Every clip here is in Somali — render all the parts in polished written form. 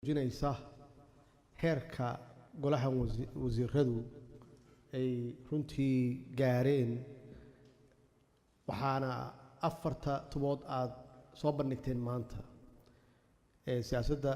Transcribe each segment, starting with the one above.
jinaysa heerka golaha wasiiradu ay runtii gaareen waxaana afarta tubood aad soo bandhigteen maanta ee siyaasadda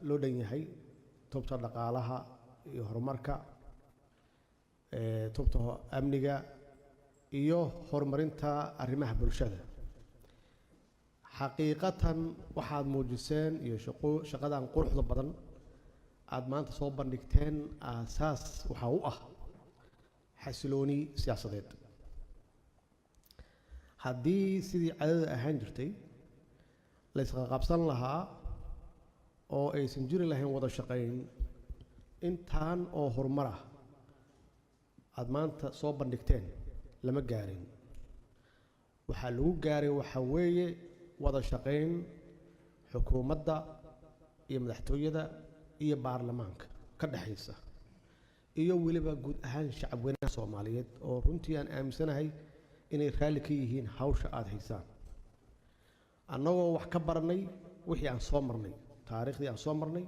loo dhan yahay tubta dhaqaalaha iyo horumarka tubta amniga iyo horumarinta arrimaha bulshada xaqiiqatan waxaad muujiseen iyo shaqadan quruxda badan aad maanta soo bandhigteen aasaas waxa u ah xasilooni siyaasadeed haddii sidii cadada ahaan jirtay la isqaqabsan lahaa oo aysan jiri lahayn wada shaqayn intaan oo horumar ah aad maanta soo bandhigteen lama gaarin waxaa lagu gaaray waxa weeye wada shaqayn xukuumadda iyo madaxtooyada iyo baarlamaanka ka dhaxaysa iyo weliba guud ahaan shacabweynaha Soomaaliyeed oo runtii aan aaminsanahay inay raali ka yihiin hawsha aad haysaan annagoo wax ka baranay wixii aan soo marnay taariikhdii aan soo marnay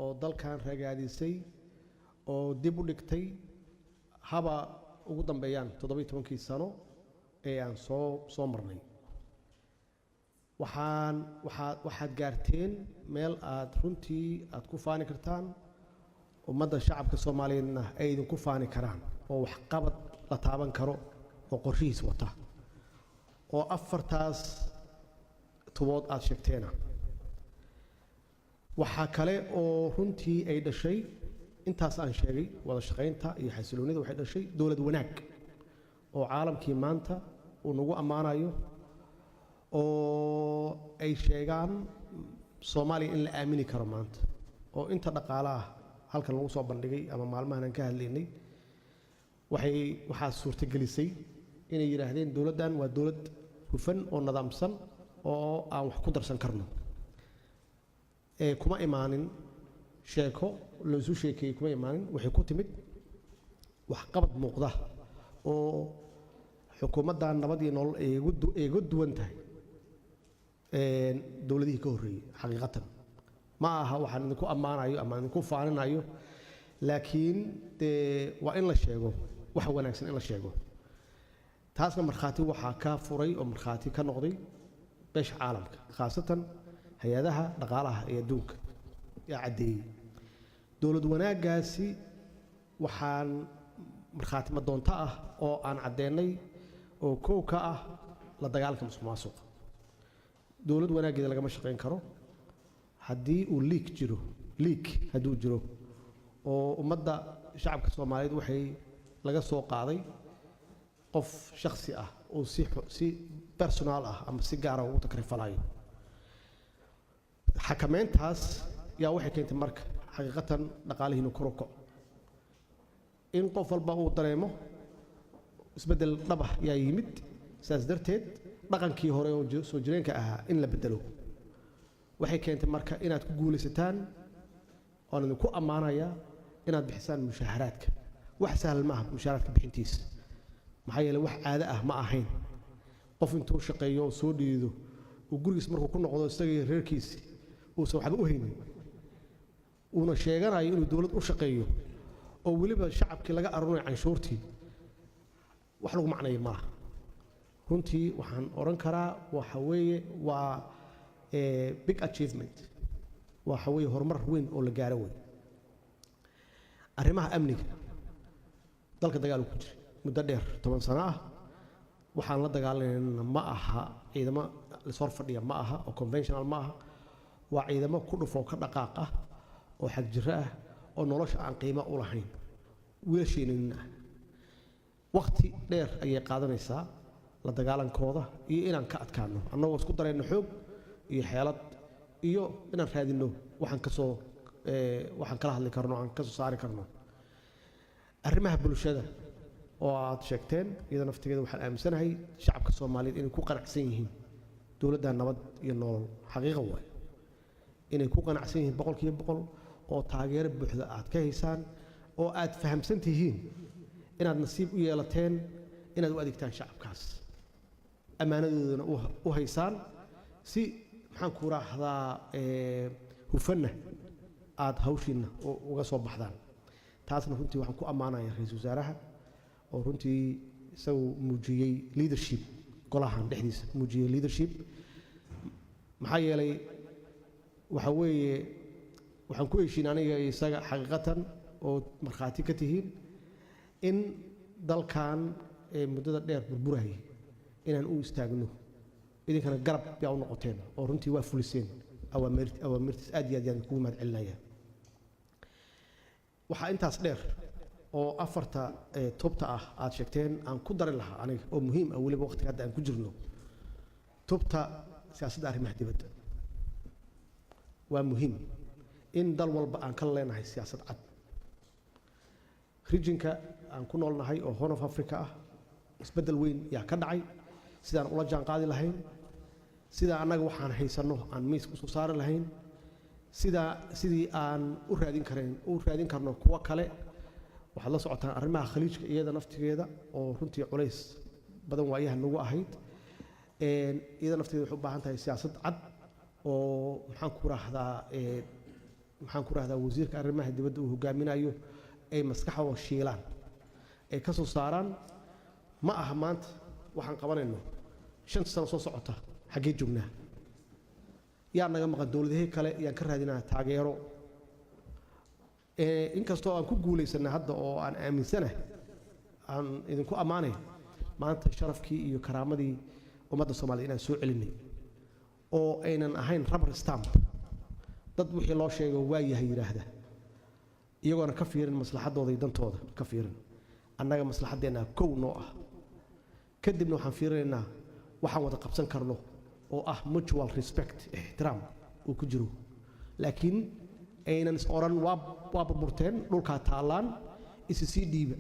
oo dalkan ragaadisay oo dib u dhigtay haba ugu dambeeyaan 17 sano ee aan soo marnay waxaad gaarteen meel aad runtii aad ku faani kartaan ummadda shacabka Soomaaliyeedna ay idinku faani karaan oo wax qabad la taaban karo oo qorshihiis wata oo afartaas tubood aad sheegteena waxaa kale oo runtii ay dhashay intaas aan sheegay wada shaqaynta iyo xasiloonida waxay dhashay dawlad wanaag oo caalamkii maanta uu nagu ammaanayo oo ay sheegaan Soomaaliya in la aamini karo maanta oo inta dhaqaalaha halkan lagu soo bandhigay ama maalmahan aan ka hadlaynay waxaa suurtagelisay inay yiraahdeen dawladdan waa dawlad hufan oo nidaamsan oo aan wax ku darsan karno kuma imaanin sheeko la isu sheekeeyay kuma imaanin waxay ku timid wax qabad muuqda oo xukuumadda nabad iyo nolol ay ugu duwan tahay dawladihii ka horreeyay xaqiiqatan ma aha waxaan idinku ammaanayo ama idinku faaninayo laakiin waa in la sheego waxa wanaagsan in la sheego taasna markhaati waxaa ka furay oo markhaati ka noqday beesha caalamka khaasatan hay-adaha dhaqaalaha ee adduunka yaa caddeeyey dawlad wanaaggaasi waxaan markhaati madoonto ah oo aan caddeennay oo kow ka ah la dagaalanka musuqmaasuqa dawlad wanaaggeeda lagama shaqayn karo haddii uu liik hadduu jiro oo ummadda shacabka Soomaaliyeed waxay laga soo qaaday qof shakhsi ah oo si personal ah ama si gaar ah ugu takrifalayo xakameyntaas yaa waxay keentay marka xaqiiqatan dhaqaalihiinu kor u kaco in qof walba uu dareemo isbeddel dhab ah yaa yimid saas darteed dhaqankii hore oo soo jireenka ahaa in la bedelo waxay keentay marka inaad ku guulaysataan oo idinku ammaanaya inaad bixisaan mushaharaadka wax sahal ma aha mushaharaadka bixintiisa maxaa yeelay wax caado ah ma ahayn qof intuu shaqeeyo oo soo dhiido uu gurigiis markuu ku noqdo isagii reerkiisii uusan waxba u haynin uuna sheeganayo inuu dawlad u shaqeeyo oo weliba shacabkii laga aruuray canshuurtii wax lagu macnayo maaha runtii waxaan oran karaa waxa weeye waa big achievement waxa weeye horumar weyn oo la gaaro weyn arrimaha amniga dalka dagaal ku jira muddo dheer 10 sano ah waxaan la dagaalanayna ma aha ciidamo la soo fadhiya ma aha oo conventional ma aha waa ciidamo ku dhufo ka dhaqaaq ah oo xag jira ah oo nolosha aan qiimo u lahayn wiilasheenina waqti dheer ayay qaadanaysaa la dagaalankooda iyo inaan ka adkaano annagoo isku dareyno xoog iyo xeelad iyo inaan raadino waxaan kala hadli karno aan ka soo saari karno arrimaha bulshada oo aad sheegteen iyada naftigeeda waxaan aaminsanahay shacabka Soomaaliyeed inay ku qanacsan yihiin dawladda nabad iyo nolol xaqiiqo waay inay ku qanacsan yihiin 100% oo taageero buuxda aad ka haysaan oo aad fahamsan tihiin inaad nasiib u yeelateen inaad u adeegtaan shacabkaas ammaanadoodana u haysaan si maxaan ku raahdaa hufana aad hawshiina uga soo baxdaan taasna runtii waxaan ku ammaanayaa ra'iisul wasaaraha oo runtii isagu muujiyey leadership golahan dhexdiisa muujiyey leadership maxaa yeelay waxa weeye waxaan ku heshiin aniga isaga xaqiiqatan oo markhaati ka tihiin in dalkan muddada dheer burburayay inaan u istaagno idinkana garab yaa u noqoteen oo runtii waa fuliseen awaamirtiis aad iyo aad yaan kugu mahad celinaya waxaa intaas dheer oo afarta tubta ah aad sheegteen aan ku dari lahaa aniga oo muhiim ah weliba waqtiga hadda aan ku jirno tubta siyaasadda arrimaha dibadda waa muhiim in dal walba aan ka leenahay siyaasad cad regionka aan ku noolnahay oo Horn of Africa ah isbeddel weyn yaa ka dhacay sidaan ula jaan qaadi lahayn sida annaga waxaan haysano aan miiska soo saari lahayn sidii aan u raadin karno kuwa kale waxaad la socotaan arrimaha khaliijka iyada naftigeeda oo runtii culays badan waayaha nagu ahayd iyada naftigeeda waxay u baahan tahay siyaasad cad oo maxaan ku raahdaa wasiirka arrimaha dibadda uu hogaaminayo ay maskaxdooda shiilaan ay ka soo saaraan ma aha maanta waxaan qabanayno 5 sano soo socota xaggee joognaa yaa naga maqan dowladahii kale yaan ka raadinaa taageero inkastoo aan ku guulaysanay hadda oo aan aaminsanahay aan idinku ammaanay maanta sharafkii iyo karaamadii ummadda Soomaaliyeed inaan soo celinay oo aynan ahayn rubber stamp dad wixii loo sheego waa yahay yiraahda iyagoona ka fiirin maslaxadooda iyo dantooda ka fiirin annaga maslaxadeena kow noo ah kadibna waxaan fiirinaynaa waxaan wada qabsan karno oo ah mutual respect ixtiraam uu ku jiro laakiin aynan is oran waa burburteen dhulkaa taalaan isii dhiiba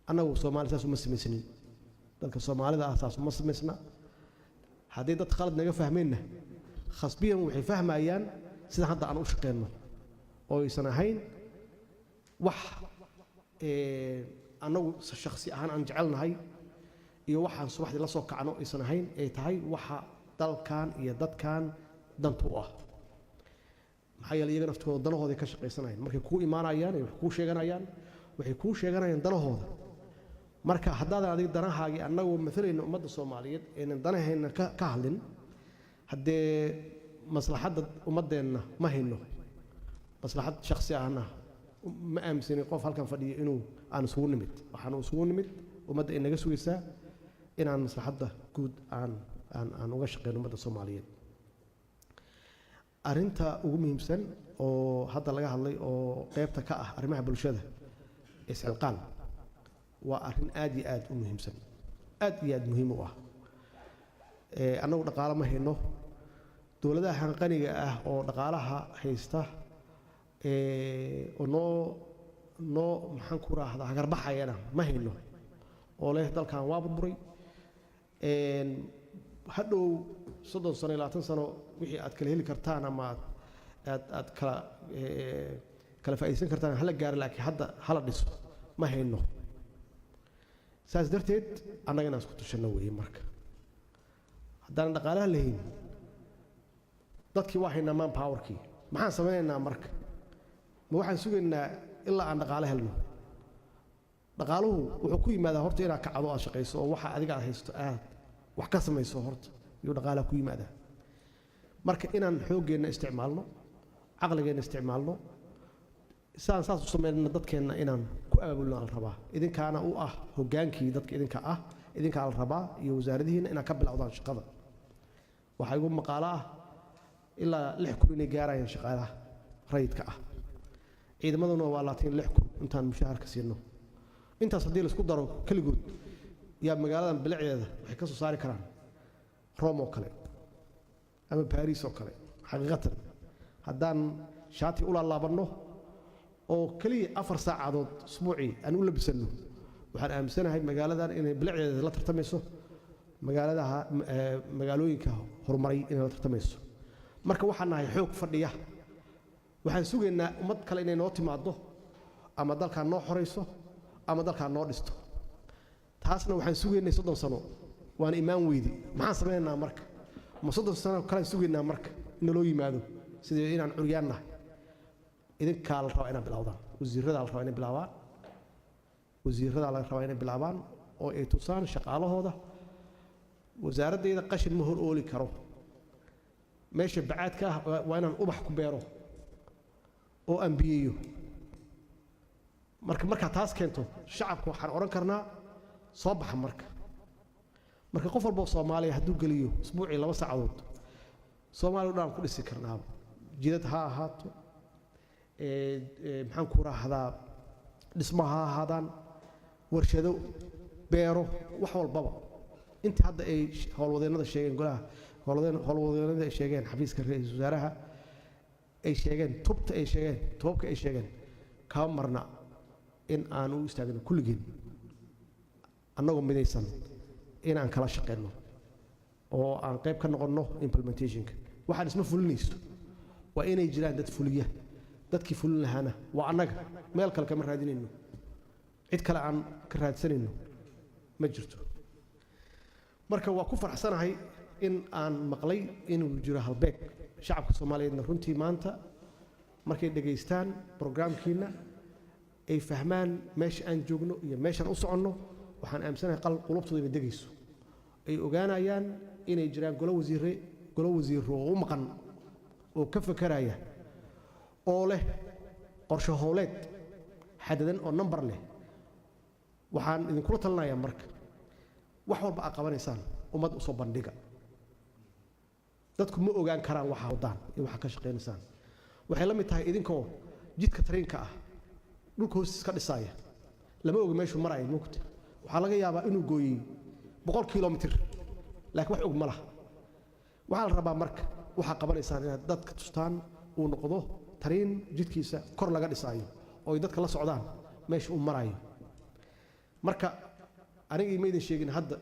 annagu Soomaali saas uma samaysanin dadka Soomaalida ah saas uma samaysna haddii dad khalad naga fahmeenna khasbiyan waxay fahmayaan sida hadda aan u shaqeyno oo aysan ahayn wax annagu shakhsi ahaan aan jecelnahay iyo waxaan subaxdii la soo kacno aysan ahayn ay tahay waxa dalkan iyo dadkan danta u ah maxaa yeelay iyaga naftooda danahooda ka shaqaysanayaan markay kuu imaanayaan ay waxay kuu sheeganayaan danahooda marka haddaadan adiga danahaagii annagoo maalayna ummadda Soomaaliyeed aynan danahayna ka hadlin haddee maslaxadda ummadeenna ma hayno maslaxad shakhsi ahna ma aaminsanin qof halkan fadhiyo inuu aan isugu nimid ummadda ay naga sugaysaa inaan maslaxadda guud aan uga shaqeyno ummadda Soomaaliyeed arinta ugu muhiimsan oo hadda laga hadlay oo qaybta ka ah arrimaha bulshada isxilqaan waa arrin aad iyo aad u muhiimsan aad iyo aad muhiim u ah annagu dhaqaale ma hayno dowladaha qaniga ah oo dhaqaalaha haysta oo noo maxaan ku raahdaa garbaxayana ma hayno oo leh dalkan waa burburay hadhow 30 sano 20 sano wixii aad kala heli kartaan ama aad kala faa'iideysan kartaan hala gaar laakiin hadda hala dhiso ma hayno saas darteed annagana isku tushano weeye marka haddaan dhaqaalaha lahayn dadkii waa haynaa man powerkii maxaan sameynaynaa marka ma waxaan sugaynaa ilaa aan dhaqaale helno dhaqaaluhu wuxuu ku yimaadaa horta inaad kacdo aad shaqayso oo waxa adiga aad haysto aad wax ka samayso horta iyo dhaqaalaha ku yimaadaa marka inaan xooggeena isticmaalno caqligeena isticmaalno saas u sameeyna dadkeena inaan ku abaabulno la rabaa idinkaana u ah hogaankii dadka idinka la rabaa iyo wasaaradihiina inaan ka bilowdaan shaqada waxa igu maqaala ah ilaa 6 kun inay gaarayaan shaqaalaha rayidka ah ciidamaduna waa 26 kun intaan mushaharka siino intaas haddii la isku daro kaligood yaa magaaladan bilicdeeda waxay ka soo saari karaan Rome oo kale ama Paris oo kale xaqiiqatan haddaan shaati u laabanno oo kaliya 4 saacadood usbuucii aan u labisano waxaan aaminsanahay magaaladan inay bilicdeeda la tartamayso magaalooyinka horumaray inay la tartamayso marka waxaan nahay xoog fadhiya waxaan sugaynaa ummad kale inay noo timaado ama dalkaan noo xoreyso ama dalkaan noo dhisto taasna waxaan sugaynay 30 sano waan imaan weydi maxaan sameeynaa marka ma 30 sano kale sugaynaa marka in loo yimaado sidii inaan curyaan nahay idinkaa la rabaa inaad bilowdaan wasiirada la rabaa inay bilaabaan wasiirada la rabaa inay bilaabaan oo ay tusaan shaqaalahooda wasaaraddeeda qashin ma hor ooli karo meesha bacaadka ah waa inaan ubax ku beero oo aan biyeeyo marka taas keento shacabku waxaan oran karnaa soo baxa marka qof walba Soomaaliya hadduu galiyo isbuucii 2 saacadood Soomaaliya dhan ku dhisi karnaa jidad ha ahaato maxaan ku raahdaa dhismaha ahaadaan warshado beero wax walbaba inta hadda ay howlwadeennada sheegeen golaha howlwadeennada ay sheegeen xafiiska ra'iisul wasaaraha ay sheegeen toobka ay sheegeen ka marna in aan u istaagno kulligeen annagoo midaysan in aan kala shaqeyno oo aan qayb ka noqono implementationka waxaan isma fulinayso waa inay jiraan dad fuliya dadkii fulin lahaana waa annaga meel kale kama raadinayno cid kale aan ka raadsanayno ma jirto marka waa ku faraxsanahay in aan maqlay inuu jiro halbeeg shacabka Soomaaliyeedna runtii maanta markay dhageystaan programkiina ay fahmaan meesha aan joogno iyo meeshaan u soconno waxaan aamsanahay qulubtooda inay degayso ay ogaanayaan inay jiraan golo wasiiro oo u maqan oo ka fakaraya oo leh qorshe howleed xadadan oo number leh waxaan idinkula talinayaa marka wax walba aad qabanaysaan ummad u soo bandhiga dadku ma ogaan karaan waxa wadaan iyo waxa ka shaqeynaysaan waxay la mid tahay idinkoo jidka tareenka ah dhulka hoostiisa ka dhisaya lama oga meeshuu marayo mugta waxaa laga yaabaa inuu gooyey 100 kilomitir laakiin wax og ma laha waxaa la rabaa marka waxaa qabanaysaan inaad dadka tustaan uu noqdo tareen jidkiisa kor laga dhisayo oo ay dadka la socdaan meesha uu marayo marka aniga iimaydan sheegin hadda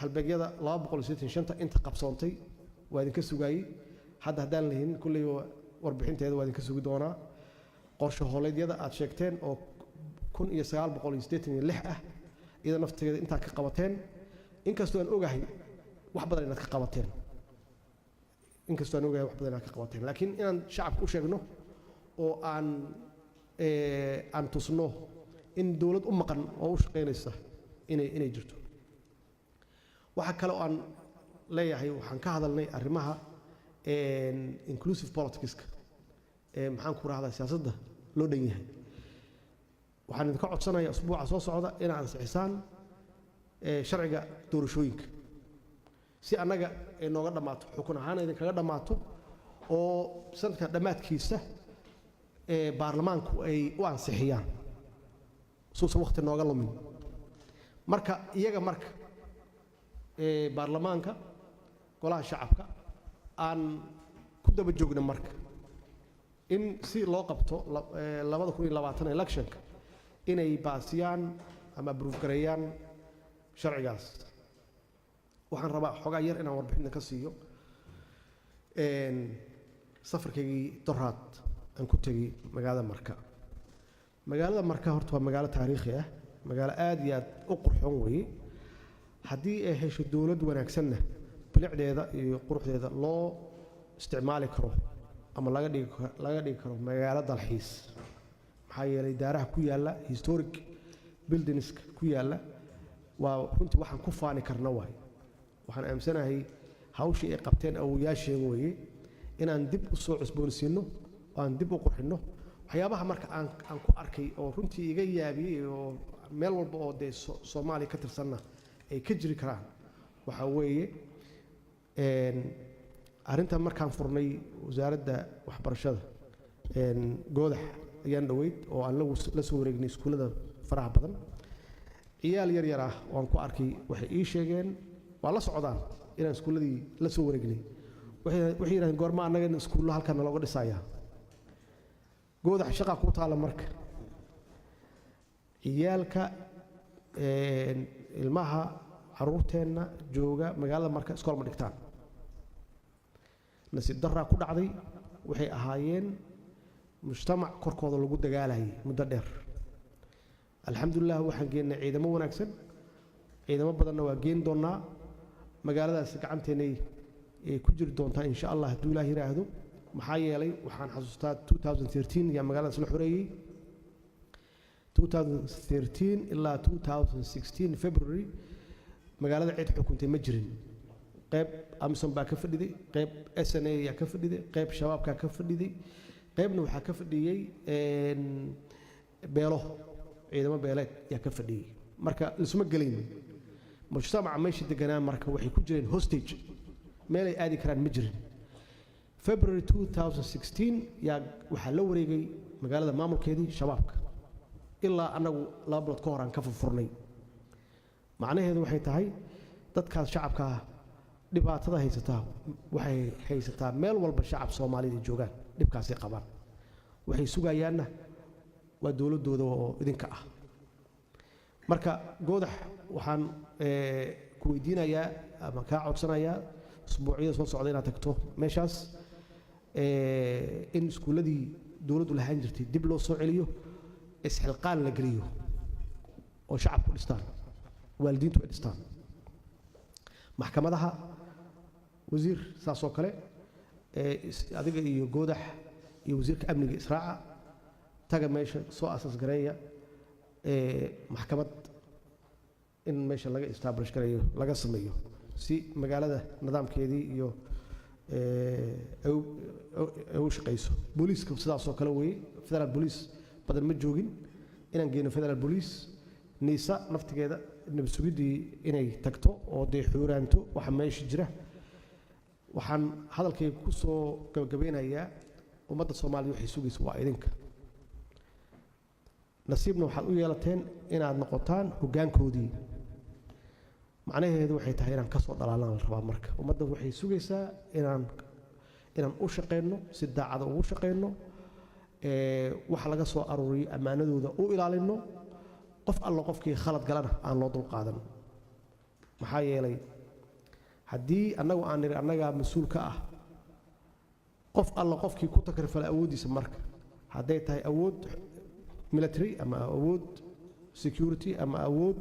halbeegyada 285 inta qabsoontay waa idinka sugaayay hadda haddaan lahayn kulley warbixinteeda waa idinka sugi doonaa qorshe howleedyada aad sheegteen oo 1986 ah iyada nafteeda intaa ka qabateen inkastoo aan ogahay wax badan inaad ka qabateen laakiin inaan shacabka u sheegno oo aan tusno in dawlad u maqan oo u shaqeynaysa inay jirto waxa kale oo aan leeyahay waxaan ka hadalnay arrimaha inclusive politicska maxaan ku raahdaa siyaasadda loo dhan yahay waxaan idinka codsanayaa usbuuca soo socda in aan ansixisaan sharciga doorashooyinka si annaga ay nooga dhammaato xukun ahaan idinkaga dhammaato oo sanadka dhammaadkiisa baarlamaanku ay u ansixiyaan suusan waqti nooga lumin marka iyaga baarlamaanka golaha shacabka aan ku daba joogna marka in si loo qabto 2020 electionka inay baasiyaan ama proof gareeyaan sharcigaas waxaan rabaa xogaa yar inaan warbixin ka siiyo safarkaygii doraad aan ku tagay magaalada marka horta waa magaalo taariikhi ah magaalo aad iyo aad u qurxoon weeye haddii ay hesho dawlad wanaagsanna bilicdeeda iyo quruxdeeda loo isticmaali karo ama laga dhigi karo magaalo dalxiis maxaa yeelay daaraha ku yaalla historic buildingska ku yaalla waa runtii waxaan ku faani karna waay waxaan aamsanahay hawshii ay qabteen awooyaasheen weeye inaan dib u soo cusboonsiino oo aan dib u qurxinno waxyaabaha marka aan ku arkay oo runtii iga yaabiyey oo meel walba oo dee Soomaaliya ka tirsanna ay ka jiri karaan waxa weeye arrintan markaan furnay wasaaradda waxbarashada goodax ayaan dhaweyd oo aan la soo wareegnay iskuullada faraha badan ciyaal yar ah oo aan ku arkay waxay ii sheegeen waa la socdaan inaan iskuulladii la soo wareegnay waxay yidhahdeen goorma annaga iskuullo halkan looga dhisayaa goodax shaqa ku taala marka ciyaalka ilmaha caruurteenna jooga magaalada marka iskool ma dhigtaan nasiib darraa ku dhacday waxay ahaayeen mujtamac korkooda lagu dagaalayay muddo dheer alxamdulilah waxaan geennay ciidamo wanaagsan ciidamo badanna waa geen doonnaa magaaladaas gacanteennay ku jiri doontaa insha allah hadduu ilaah yidhaahdo maxaa yeelay waxaan xasuustaa 2013 yaa magaalada isla xoreeyey 2013 ilaa 2016 February magaalada cid xukuntay ma jirin qayb Amisom baa ka fadhiday qayb SNA yaa ka fadhiday qayb shabaabka ka fadhiday qaybna waxaa ka fadhiyey beelo ciidamo beeleed yaa ka fadhiyey marka isma galayn mujtamaca meesha deganaa marka waxay ku jireen hostage meel ay aadi karaan ma jirin February 2016 yaa waxaa la wareegay magaalada maamulkeedii shabaabka ilaa anagu 2 bilood ka hor aan ka furfurnay macnaheedu waxay tahay dadkaas shacabka dhibaatada haysataa waxay haysataa meel walba shacab Soomaaliyeed joogaan dhibkaasay qabaan waxay sugayaanna waa dawladooda oo idinka ah marka goodax waxaan ku weydiinayaa ama ka codsanayaa usbuucyada soo socda inaad tagto meeshaas in iskuuladii dawladdu lahaan jirtay dib loo soo celiyo isxilqaan la geliyo oo shacabku dhistaan waalidiintu ay dhistaan maxkamadaha wasiir saas oo kale adiga iyo goodax iyo wasiirka amniga Israaca taga meesha soo asaas gareeya maxkamad in meesha laga establish gareeyo laga sameeyo si magaalada nidaamkeedii iyo u shaqeyso booliiska sidaas oo kale weey federal police badan ma joogin inaan geeno federal police niisa naftigeeda nabad sugidii inay tagto oo day xuuraanto waxa meesha jira waxaan hadalkay ku soo gabagabeynayaa ummadda Soomaaliyeed waxay sugaysaa waa idinka nasiibna waxaad u yeelateen inaad noqotaan hoggaankoodii macnaheedu waxay tahay inaan ka soo dhalaalaan la rabaa marka ummadda waxay sugaysaa inaan u shaqeyno si daacad ugu shaqeyno waxa laga soo aruuriyo amaanadooda u ilaalino qof alla qofkii khalad galana aan loo dul qaadan maxaa yeelay haddii annagu aan niri annaga mas'uul ka ah qof alla qofkii ku takrifala awoodiisa marka hadday tahay awood military ama awood security ama awood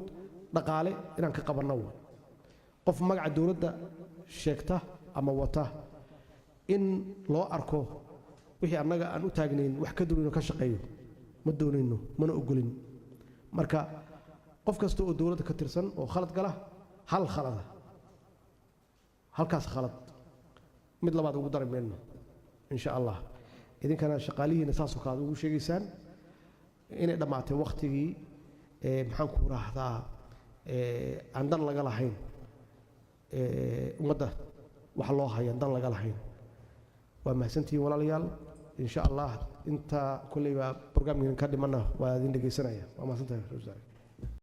dhaqaale inaan ka qabanno qof magaca dawladda sheegta ama wata in loo arko wixii annaga aan u taagnayn wax ka duulino ka shaqeeyo ma doonayno mana ogolin marka qof kasta oo dawladda ka tirsan oo khalad gala hal khalada halkaas khalad mid labaad ugu dari mayno insha Allah idinkana shaqaalihiina saas oo kale ugu sheegaysaan inay dhamaatay waqtigii maxaan ku raahdaa aan dan laga lahayn ummadda wax loo hayo dan laga lahayn waa mahadsantihiin walaalayaal insha Allah inta kulliba barnaamijkan ka dhimana waa idin dhageysanaya waa mahadsantahay